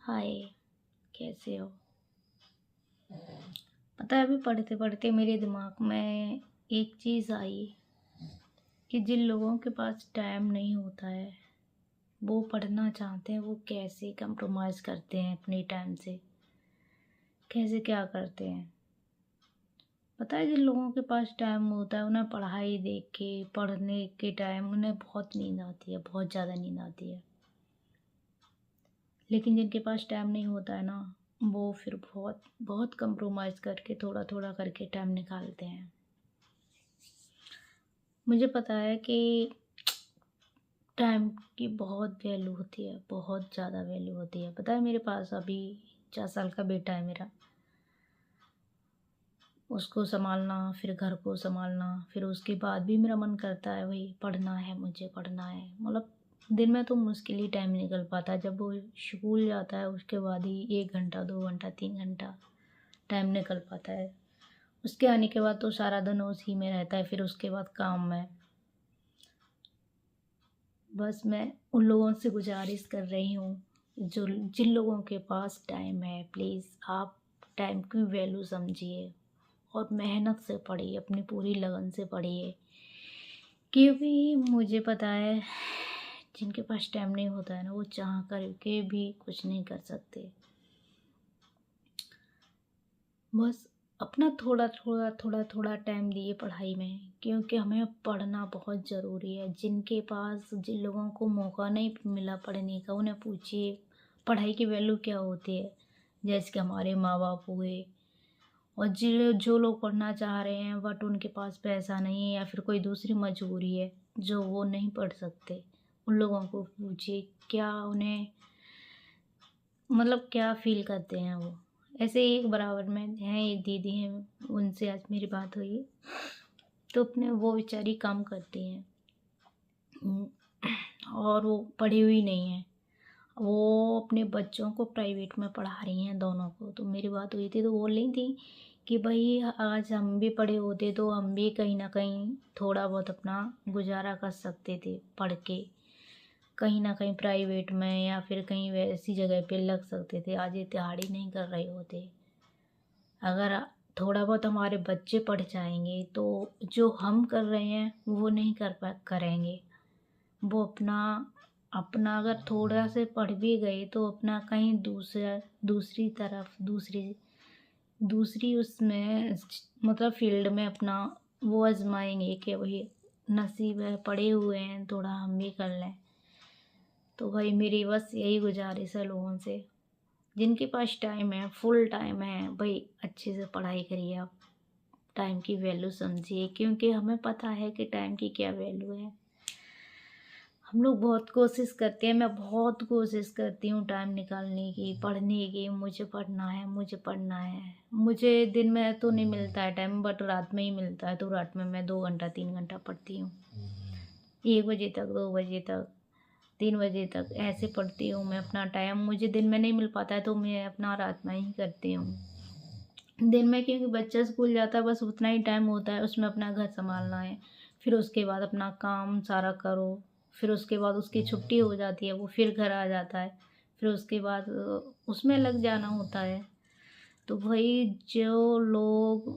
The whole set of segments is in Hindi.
हाय, कैसे हो? पता है, अभी पढ़ते पढ़ते मेरे दिमाग में एक चीज़ आई कि जिन लोगों के पास टाइम नहीं होता है, वो पढ़ना चाहते हैं, वो कैसे कंप्रोमाइज़ करते हैं अपने टाइम से, कैसे क्या करते हैं। पता है, जिन लोगों के पास टाइम होता है उन्हें पढ़ाई देख के, पढ़ने के टाइम उन्हें बहुत नींद आती है, बहुत ज़्यादा नींद आती है। लेकिन जिनके पास टाइम नहीं होता है ना, वो फिर बहुत बहुत कंप्रोमाइज़ करके, थोड़ा थोड़ा करके टाइम निकालते हैं। मुझे पता है कि टाइम की बहुत वैल्यू होती है, बहुत ज़्यादा वैल्यू होती है। पता है, मेरे पास अभी 4 साल का बेटा है मेरा। उसको सँभालना, फिर घर को सँभालना, फिर उसके बाद भी मेरा मन करता है वही पढ़ना है, मुझे पढ़ना है। मतलब दिन में तो मुश्किल ही टाइम निकल पाता है। जब वो स्कूल जाता है उसके बाद ही 1 घंटा, 2 घंटा, 3 घंटा टाइम निकल पाता है। उसके आने के बाद तो सारा दिन उसी में रहता है, फिर उसके बाद काम में। बस मैं उन लोगों से गुज़ारिश कर रही हूँ, जो जिन लोगों के पास टाइम है, प्लीज़ आप टाइम की वैल्यू समझिए और मेहनत से पढ़िए, अपनी पूरी लगन से पढ़िए। क्योंकि मुझे पता है, जिनके पास टाइम नहीं होता है ना, वो चाह कर के भी कुछ नहीं कर सकते। बस अपना थोड़ा टाइम दिए पढ़ाई में, क्योंकि हमें पढ़ना बहुत ज़रूरी है। जिन लोगों को मौका नहीं मिला पढ़ने का, उन्हें पूछिए पढ़ाई की वैल्यू क्या होती है। जैसे कि हमारे माँ बाप हुए, और जो लोग पढ़ना चाह रहे हैं बट उनके पास पैसा नहीं है या फिर कोई दूसरी मजबूरी है जो वो नहीं पढ़ सकते, उन लोगों को पूछिए क्या उन्हें, मतलब क्या फ़ील करते हैं वो। ऐसे ही एक बराबर में हैं, एक दीदी हैं, उनसे आज मेरी बात हुई, तो अपने वो बेचारी काम करती हैं। और वो पढ़ी हुई नहीं है। वो अपने बच्चों को प्राइवेट में पढ़ा रही हैं, दोनों को। तो मेरी बात हुई थी तो बोल रही थी कि भई आज हम भी पढ़े होते तो हम भी कहीं न कहीं थोड़ा बहुत अपना गुज़ारा कर सकते थे पढ़ के। कहीं न कहीं प्राइवेट में या फिर कहीं वैसी जगह पे लग सकते थे। आज ये दिहाड़ी नहीं कर रहे होते। अगर थोड़ा बहुत हमारे बच्चे पढ़ जाएँगे तो जो हम कर रहे हैं वो नहीं करेंगे। वो अपना अपना अगर थोड़ा से पढ़ भी गए तो अपना कहीं दूसरी तरफ दूसरी दूसरी उसमें मतलब फ़ील्ड में अपना वो आज़माएँगे कि वही नसीब है, पढ़े हुए हैं, थोड़ा हम भी कर लें। तो भाई मेरी बस यही गुज़ारिश है लोगों से, जिनके पास टाइम है, फुल टाइम है, भई अच्छे से पढ़ाई करिए आप। टाइम की वैल्यू समझिए, क्योंकि हमें पता है कि टाइम की क्या वैल्यू है। हम लोग बहुत कोशिश करते हैं, मैं बहुत कोशिश करती हूँ टाइम निकालने की, पढ़ने की। मुझे पढ़ना है, मुझे पढ़ना है। मुझे दिन में तो नहीं मिलता है टाइम, बट रात में ही मिलता है, तो रात में मैं 2 घंटा 3 घंटा पढ़ती हूँ। 1 बजे तक, 2 बजे तक, 3 बजे तक ऐसे पढ़ती हूँ मैं अपना टाइम। मुझे दिन में नहीं मिल पाता है तो मैं अपना रात में ही करती हूँ। दिन में क्योंकि बच्चा स्कूल जाता है, बस उतना ही टाइम होता है, उसमें अपना घर सँभालना है। फिर उसके बाद अपना काम सारा करो, फिर उसके बाद उसकी छुट्टी हो जाती है, वो फिर घर आ जाता है। फिर उसके बाद उसमें लग जाना होता है। तो वही जो लोग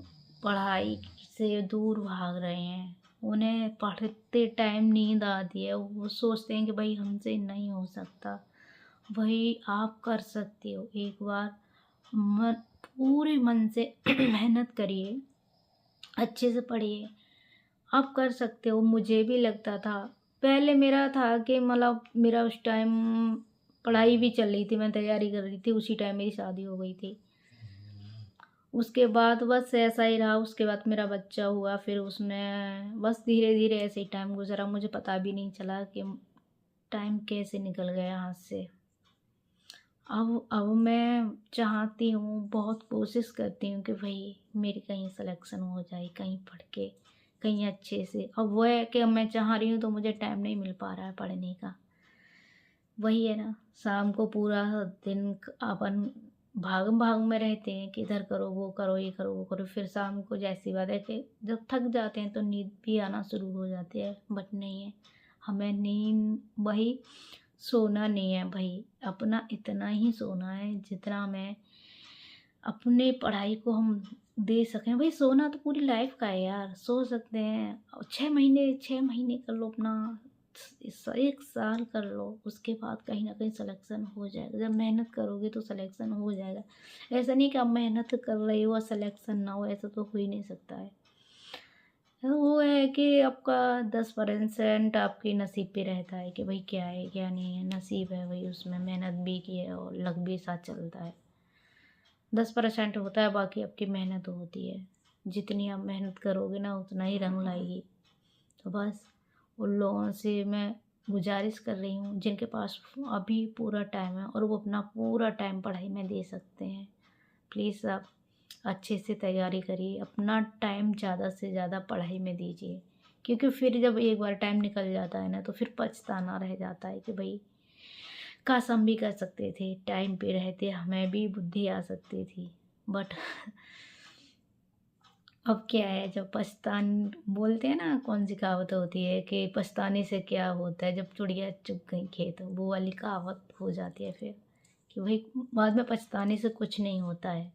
पढ़ाई से दूर भाग रहे हैं, उन्हें पढ़ते टाइम नींद आती है, वो सोचते हैं कि भई हमसे नहीं हो सकता। वही आप कर सकते हो, एक बार मन पूरे मन से मेहनत करिए, अच्छे से पढ़िए, आप कर सकते हो। मुझे भी लगता था, पहले मेरा था कि मतलब मेरा उस टाइम पढ़ाई भी चल रही थी, मैं तैयारी कर रही थी, उसी टाइम मेरी शादी हो गई थी। उसके बाद बस ऐसा ही रहा, उसके बाद मेरा बच्चा हुआ, फिर उसमें बस धीरे-धीरे ऐसे ही टाइम गुज़रा, मुझे पता भी नहीं चला कि टाइम कैसे निकल गया हाथ से। अब मैं चाहती हूँ, बहुत कोशिश करती हूँ कि भई मेरी कहीं सिलेक्शन हो जाए, कहीं पढ़ के, कहीं अच्छे से। अब वो है कि अब मैं चाह रही हूँ तो मुझे टाइम नहीं मिल पा रहा है पढ़ने का। वही है ना, शाम को पूरा दिन अपन भागम-भाग में रहते हैं कि इधर करो, वो करो, ये करो, वो करो। फिर शाम को ज़ाहिर-सी बात है कि जब थक जाते हैं तो नींद भी आना शुरू हो जाती है, बट नहीं है, हमें नींद वही सोना नहीं है भाई, अपना इतना ही सोना है जितना मैं अपने पढ़ाई को हम दे सकें। भाई सोना तो पूरी लाइफ का है यार, सो सकते हैं। 6 महीने कर लो अपना, 1 साल कर लो, उसके बाद कहीं ना कहीं सिलेक्शन हो जाएगा। जब मेहनत करोगे तो सिलेक्शन हो जाएगा। ऐसा नहीं कि आप मेहनत कर रहे हो और सिलेक्शन ना हो, ऐसा तो हो ही नहीं सकता है। वो है कि आपका 10% आपके नसीब पे रहता है कि भाई क्या है क्या नहीं है। नसीब है भाई, उसमें मेहनत भी की है और लक भी साथ चलता है। 10% होता है, बाकी आपकी मेहनत होती है। जितनी आप मेहनत करोगे ना उतना ही रंग लाएगी। तो बस उन लोगों से मैं गुजारिश कर रही हूँ जिनके पास अभी पूरा टाइम है और वो अपना पूरा टाइम पढ़ाई में दे सकते हैं, प्लीज़ आप अच्छे से तैयारी करिए। अपना टाइम ज़्यादा से ज़्यादा पढ़ाई में दीजिए, क्योंकि फिर जब एक बार टाइम निकल जाता है ना तो फिर पछताना रह जाता है कि भाई काश हम भी कर सकते थे, टाइम पे रहते हमें भी बुद्धि आ सकती थी। बट अब क्या है, जब पछतान बोलते हैं ना, कौन सी कहावत होती है कि पछताने से क्या होता है, जब चिड़िया चुग गई खेत, वो वाली कहावत हो जाती है फिर कि भाई बाद में पछताने से कुछ नहीं होता है।